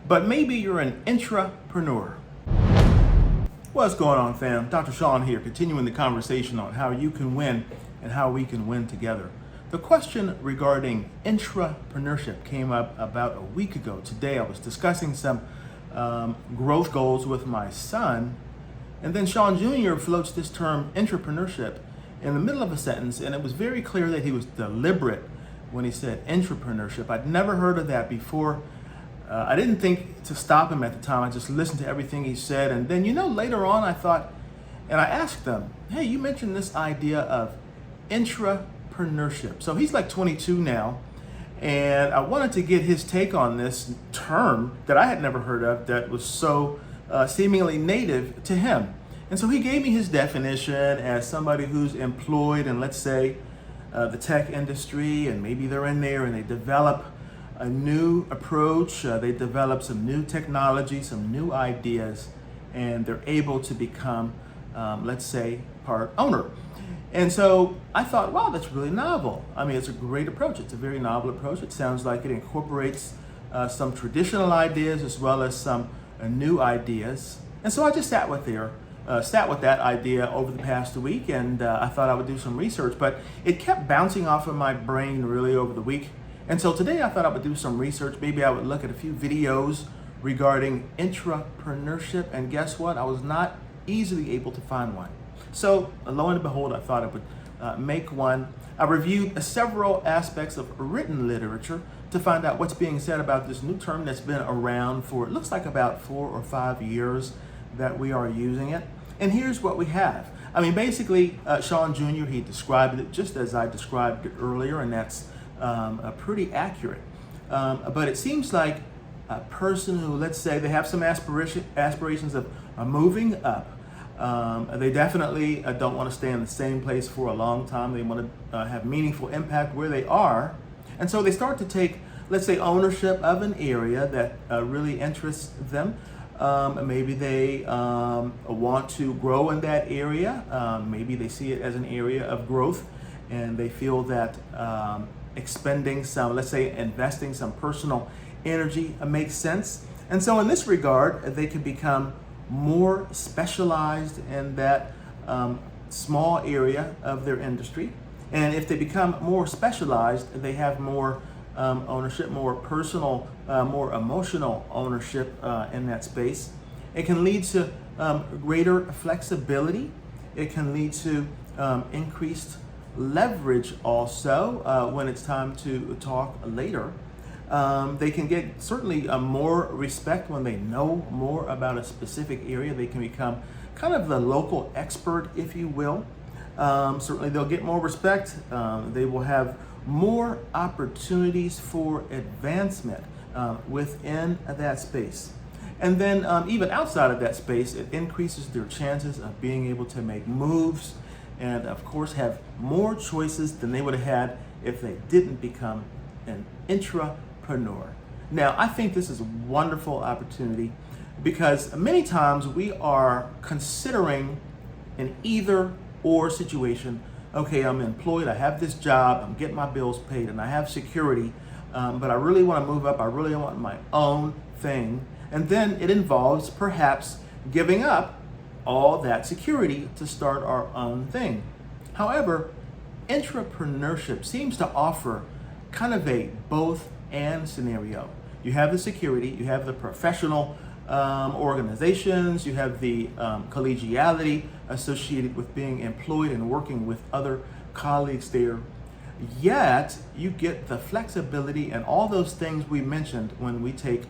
but maybe you're an intrapreneur. What's going on, fam? Dr. Sean here, continuing the conversation on how you can win and how we can win together. The question regarding intrapreneurship came up about a week ago. Today I was discussing some growth goals with my son, and then Sean Jr. floats this term intrapreneurship in the middle of a sentence, and it was very clear that he was deliberate when he said intrapreneurship. I'd never heard of that before. I didn't think to stop him at the time. I just listened to everything he said, and then later on I thought, and I asked him, hey, you mentioned this idea of intrapreneurship. So he's like 22 now, and I wanted to get his take on this term that I had never heard of that was so seemingly native to him. And so he gave me his definition as somebody who's employed in, let's say, the tech industry, and maybe they're in there and they develop a new approach, they develop some new technology, some new ideas, and they're able to become, let's say, part owner. And so I thought, wow, that's really novel. I mean, it's a great approach. It's a very novel approach. It sounds like it incorporates some traditional ideas as well as some new ideas. And so I just sat with that idea over the past week, and I thought I would do some research, but it kept bouncing off of my brain really over the week. And so today I thought I would do some research. Maybe I would look at a few videos regarding intrapreneurship, and guess what? I was not easily able to find one. So lo and behold, I thought I would make one. I reviewed several aspects of written literature to find out what's being said about this new term that's been around for, it looks like about 4 or 5 years that we are using it. And here's what we have. I mean, basically, Sean Jr., he described it just as I described it earlier, and that's pretty accurate. But it seems like a person who, let's say, they have some aspirations of moving up. They definitely don't want to stay in the same place for a long time. They want to have meaningful impact where they are. And so they start to take, let's say, ownership of an area that really interests them. Maybe they want to grow in that area. Maybe they see it as an area of growth, and they feel that expending some, let's say, investing some personal energy makes sense. And so in this regard, they can become more specialized in that small area of their industry. And if they become more specialized, they have more ownership, more personal, more emotional ownership in that space. It can lead to greater flexibility. It can lead to increased leverage also when it's time to talk later. They can get certainly more respect when they know more about a specific area. They can become kind of the local expert, if you will. Certainly they'll get more respect. They will have more opportunities for advancement within that space. And then even outside of that space, it increases their chances of being able to make moves and, of course, have more choices than they would have had if they didn't become an intrapreneur. Now, I think this is a wonderful opportunity because many times we are considering an either or situation. Okay, I'm employed, I have this job, I'm getting my bills paid, and I have security, but I really want to move up, I really want my own thing. And then it involves perhaps giving up all that security to start our own thing. However, intrapreneurship seems to offer kind of a both and scenario. You have the security, you have the professional organizations, you have the collegiality associated with being employed and working with other colleagues there. Yet you get the flexibility and all those things we mentioned when we take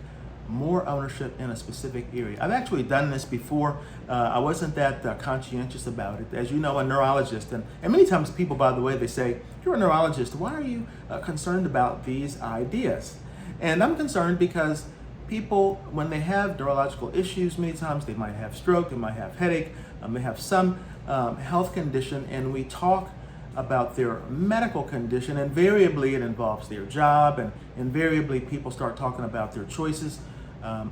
more ownership in a specific area. I've actually done this before. I wasn't that conscientious about it. As you know, a neurologist, and many times people, by the way, they say, you're a neurologist, why are you concerned about these ideas? And I'm concerned because people, when they have neurological issues, many times they might have stroke, they might have headache, they have some health condition, and we talk about their medical condition. Invariably, it involves their job, and invariably people start talking about their choices.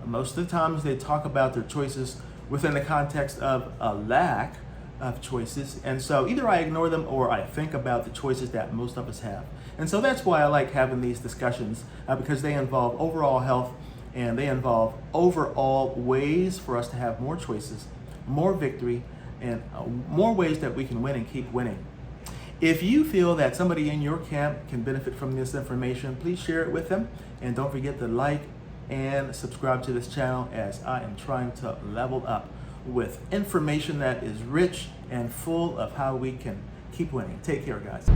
Most of the times they talk about their choices within the context of a lack of choices. And so either I ignore them or I think about the choices that most of us have. And so that's why I like having these discussions because they involve overall health, and they involve overall ways for us to have more choices, more victory, and more ways that we can win and keep winning. If you feel that somebody in your camp can benefit from this information, please share it with them. And don't forget to like and subscribe to this channel, as I am trying to level up with information that is rich and full of how we can keep winning. Take care, guys.